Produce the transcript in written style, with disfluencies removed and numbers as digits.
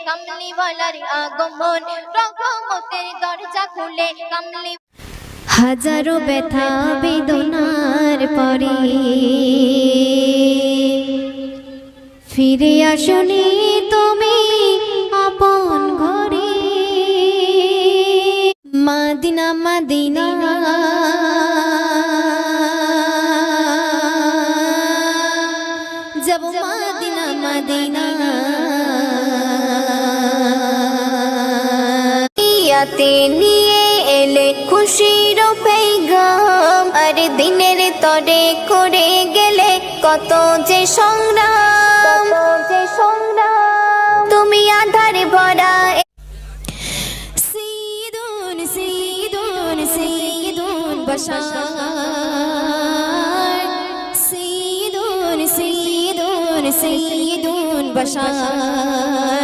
কামলি ওয়ালার আগমন, রহমতের দরজা খুলে কামলি। হাজারো ব্যথা বেদনার পরে ফিরে আসনি তুমি আপন ঘরে। মদিনা মদিনা যাব মদিনা মদিনা, ইয়াতে নিয়ে এলে খুশির পেগাম, আর দিনের তরে করে গেলে কত যে সংগ্রাম, তুমি আধার ভরা। সিদুন সিদুন সিদুন বশার, সিদুন সিদুন সিদুন বশার।